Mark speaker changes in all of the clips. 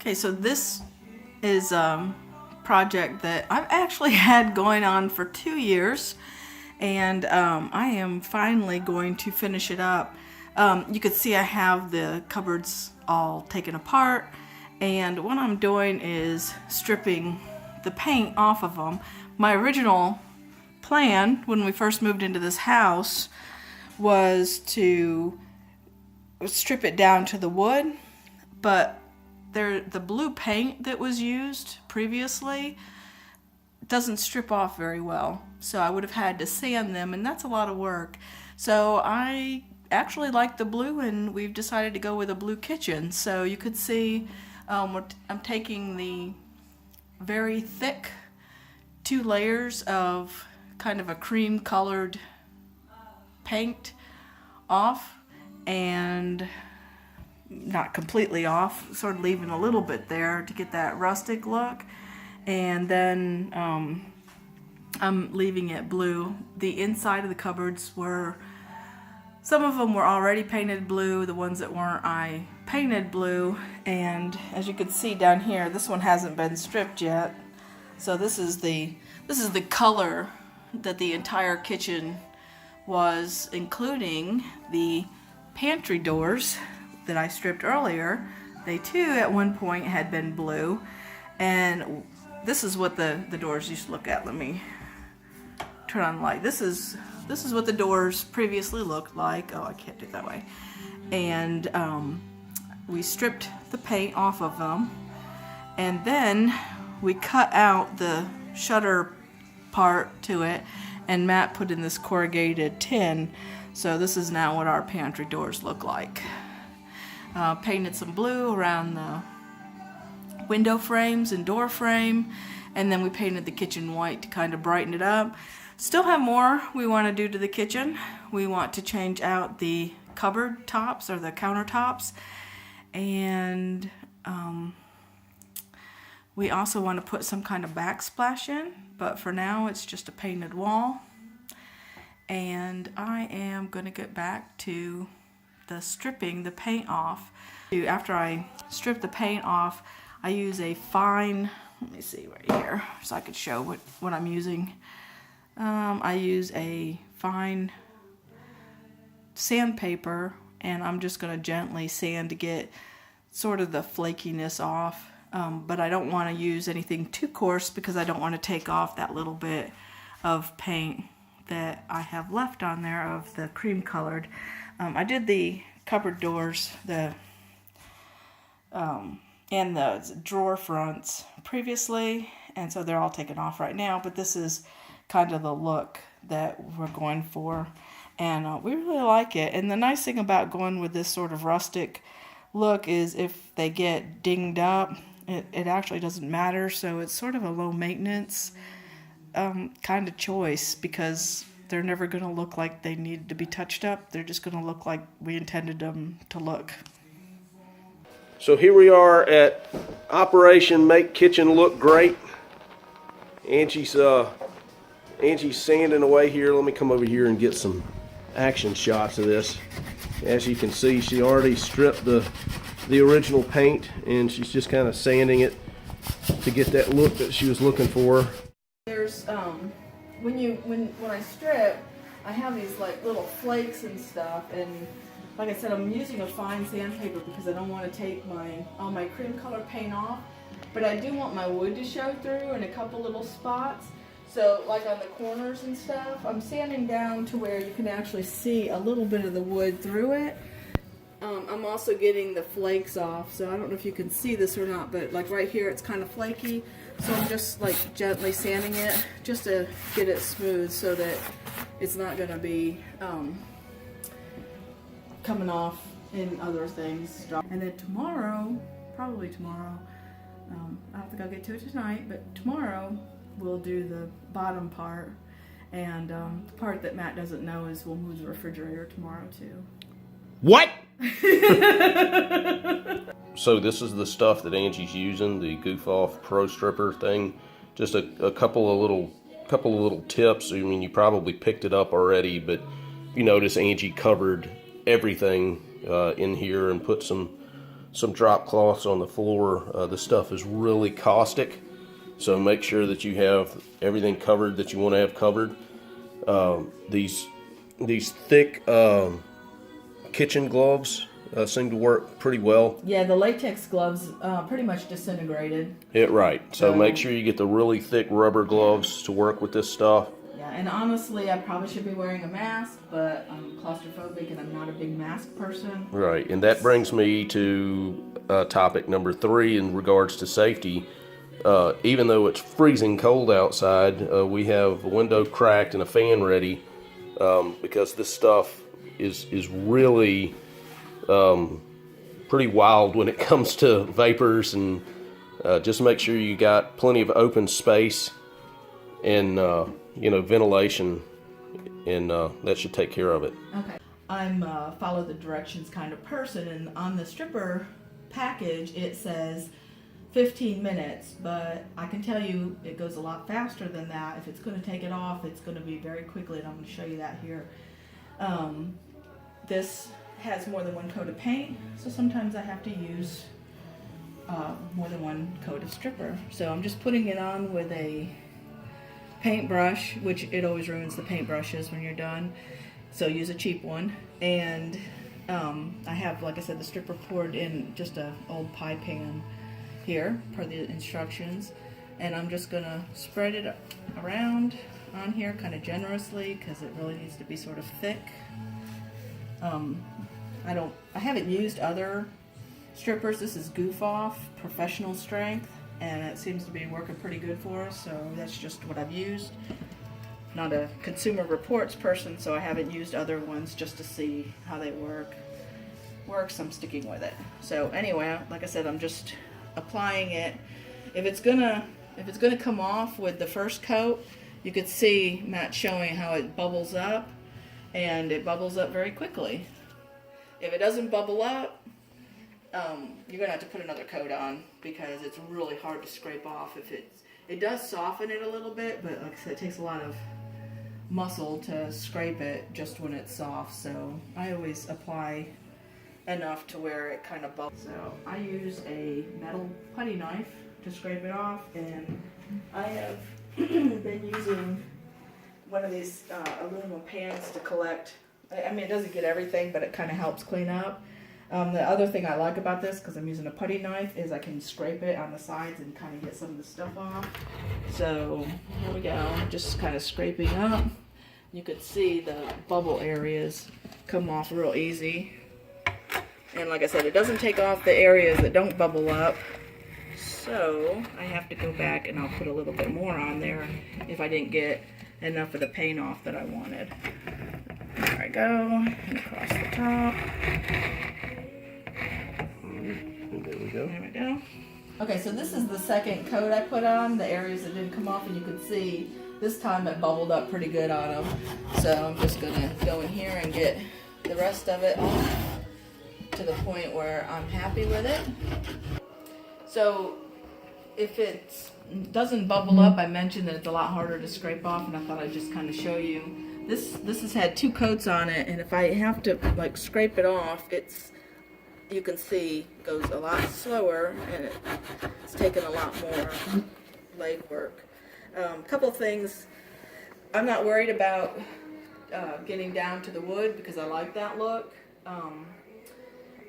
Speaker 1: Okay, so this is a project that I've actually had going on for 2 years, and I am finally going to finish it up. You can see I have the cupboards all taken apart, and what I'm doing is stripping the paint off of them. My original plan when we first moved into this house was to strip it down to the wood, but the blue paint that was used previously doesn't strip off very well, so I would have had to sand them, and that's a lot of work. So I actually like the blue, and we've decided to go with a blue kitchen. So you could see I'm taking the very thick 2 layers of kind of a cream colored paint off, and not completely off, sort of leaving a little bit there to get that rustic look, and then I'm leaving it blue. The inside of the cupboards some of them were already painted blue. The ones that weren't, I painted blue, and as you can see down here, this one hasn't been stripped yet. So this is the color that the entire kitchen was, including the pantry doors that I stripped earlier. They too at one point had been blue, and this is what the doors used to look at. Let me turn on the light. This is what the doors previously looked like. Oh, I can't do it that way. And we stripped the paint off of them, and then we cut out the shutter part to it, and Matt put in this corrugated tin. So this is now what our pantry doors look like. Painted some blue around the window frames and door frame, and then we painted the kitchen white to kind of brighten it up. Still have more we want to do to the kitchen. We want to change out the cupboard tops, or the countertops, and we also want to put some kind of backsplash in, but for now it's just a painted wall. And I am going to get back to the stripping the paint off. After I strip the paint off, I use a fine, let me see right here so I could show what I'm using. I use a fine sandpaper, and I'm just going to gently sand to get sort of the flakiness off, but I don't want to use anything too coarse because I don't want to take off that little bit of paint that I have left on there of the cream colored. I did the cupboard doors and the drawer fronts previously, and so they're all taken off right now, but this is kind of the look that we're going for, and we really like it. And the nice thing about going with this sort of rustic look is if they get dinged up, it actually doesn't matter. So it's sort of a low maintenance kind of choice, because they're never going to look like they need to be touched up. They're just going to look like we intended them to look.
Speaker 2: So here we are at Operation Make Kitchen Look Great. Angie's sanding away here. Let me come over here and get some action shots of this. As you can see, she already stripped the original paint, and she's just kind of sanding it to get that look that she was looking for.
Speaker 1: There's when I strip, I have these like little flakes and stuff, and like I said, I'm using a fine sandpaper because I don't want to take all my cream color paint off, but I do want my wood to show through in a couple little spots. So like on the corners and stuff, I'm sanding down to where you can actually see a little bit of the wood through it. I'm also getting the flakes off, so I don't know if you can see this or not, but like right here it's kind of flaky, so I'm just like gently sanding it just to get it smooth so that it's not going to be coming off in other things. And then tomorrow, probably tomorrow, I don't think I'll get to it tonight, but tomorrow we'll do the bottom part, and the part that Matt doesn't know is we'll move the refrigerator tomorrow too.
Speaker 2: What? So this is the stuff that Angie's using, the Goof Off Pro Stripper thing. Just a couple of little tips. I mean, you probably picked it up already, but you notice Angie covered everything in here and put some some drop cloths on the floor. This stuff is really caustic, so make sure that you have everything covered that you want to have covered. These thick kitchen gloves seem to work pretty well.
Speaker 1: Yeah, the latex gloves pretty much disintegrated.
Speaker 2: Right. So make sure you get the really thick rubber gloves to work with this stuff.
Speaker 1: Yeah, and honestly, I probably should be wearing a mask, but I'm claustrophobic and I'm not a big mask person.
Speaker 2: Right, and that brings me to topic number 3 in regards to safety. Even though it's freezing cold outside, we have a window cracked and a fan ready because this stuff is really pretty wild when it comes to vapors, and just make sure you got plenty of open space and ventilation, and that should take care of it.
Speaker 1: Okay. I'm a follow the directions kind of person, and on the stripper package it says 15 minutes, but I can tell you it goes a lot faster than that. If it's going to take it off, it's going to be very quickly, and I'm going to show you that here. This has more than one coat of paint, so sometimes I have to use more than one coat of stripper. So I'm just putting it on with a paintbrush, which it always ruins the paintbrushes when you're done, so use a cheap one. And I have, like I said, the stripper poured in just a old pie pan here per the instructions, and I'm just gonna spread it around on here kind of generously because it really needs to be sort of thick. I haven't used other strippers. This is Goof Off professional strength, and it seems to be working pretty good for us, so that's just what I've used. Not a Consumer Reports person, so I haven't used other ones just to see how they work. So I'm sticking with it. So anyway, like I said, I'm just applying it. If it's gonna come off with the first coat, you could see Matt showing how it bubbles up, and it bubbles up very quickly. If it doesn't bubble up, you're gonna have to put another coat on because it's really hard to scrape off. It does soften it a little bit, but like I said, it takes a lot of muscle to scrape it just when it's soft. So I always apply enough to where it kind of bubbles. So I use a metal putty knife to scrape it off, and I have been using one of these aluminum pans to collect. I mean, it doesn't get everything, but it kind of helps clean up. The other thing I like about this, because I'm using a putty knife, is I can scrape it on the sides and kind of get some of the stuff off. So here we go, just kind of scraping up. You could see the bubble areas come off real easy. And like I said, it doesn't take off the areas that don't bubble up. So I have to go back and I'll put a little bit more on there if I didn't get enough of the paint off that I wanted. There I go, and across the top.
Speaker 2: There we go.
Speaker 1: There we go. Okay, so this is the second coat I put on, the areas that didn't come off, and you can see this time it bubbled up pretty good on them. So I'm just gonna go in here and get the rest of it off to the point where I'm happy with it. So if it doesn't bubble up, I mentioned that it's a lot harder to scrape off, and I thought I'd just kind of show you. This has had 2 coats on it, and if I have to like scrape it off, you can see goes a lot slower, and it's taken a lot more leg work. Couple things. I'm not worried about getting down to the wood because I like that look.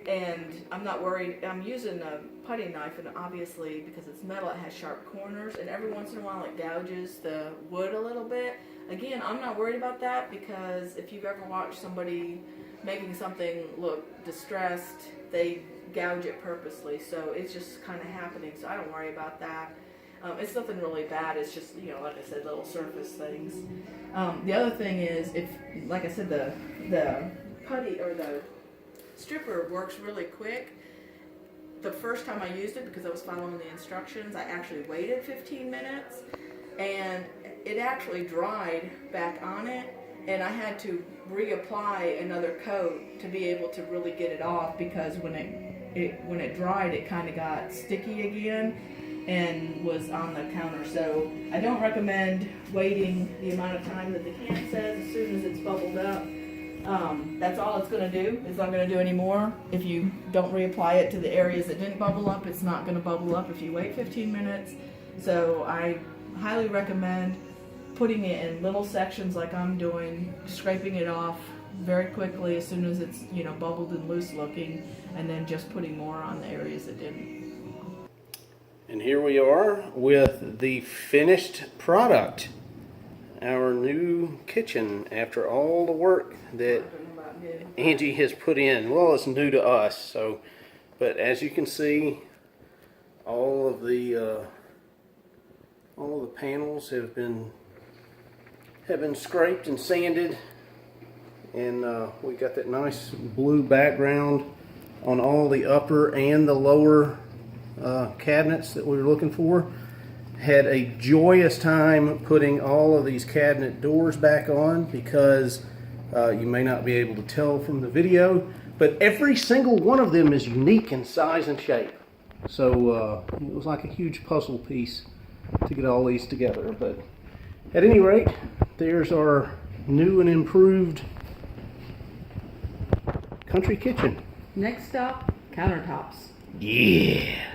Speaker 1: And I'm not worried. I'm using a putty knife, and obviously because it's metal, it has sharp corners, and every once in a while it gouges the wood a little bit. Again, I'm not worried about that because if you've ever watched somebody making something look distressed, they gouge it purposely, so it's just kind of happening, so I don't worry about that. It's nothing really bad. It's just, like I said, little surface things. The other thing is, if, like I said, the putty or the stripper works really quick. The first time I used it, because I was following the instructions, I actually waited 15 minutes, and it actually dried back on it, and I had to reapply another coat to be able to really get it off, because when it dried, it kind of got sticky again and was on the counter. So I don't recommend waiting the amount of time that the can says. As soon as it's bubbled up, That's all it's going to do. It's not going to do any more. If you don't reapply it to the areas that didn't bubble up, it's not going to bubble up if you wait 15 minutes. So I highly recommend putting it in little sections like I'm doing, scraping it off very quickly as soon as it's, you know, bubbled and loose looking, and then just putting more on the areas that didn't.
Speaker 2: And here we are with the finished product. Our new kitchen after all the work that Angie has put in. Well, it's new to us, so, but as you can see, all of the panels have been scraped and sanded, and we got that nice blue background on all the upper and the lower cabinets that we were looking for. Had a joyous time putting all of these cabinet doors back on because you may not be able to tell from the video, but every single one of them is unique in size and shape. So it was like a huge puzzle piece to get all these together. But at any rate, there's our new and improved country kitchen.
Speaker 1: Next stop, countertops.
Speaker 2: Yeah.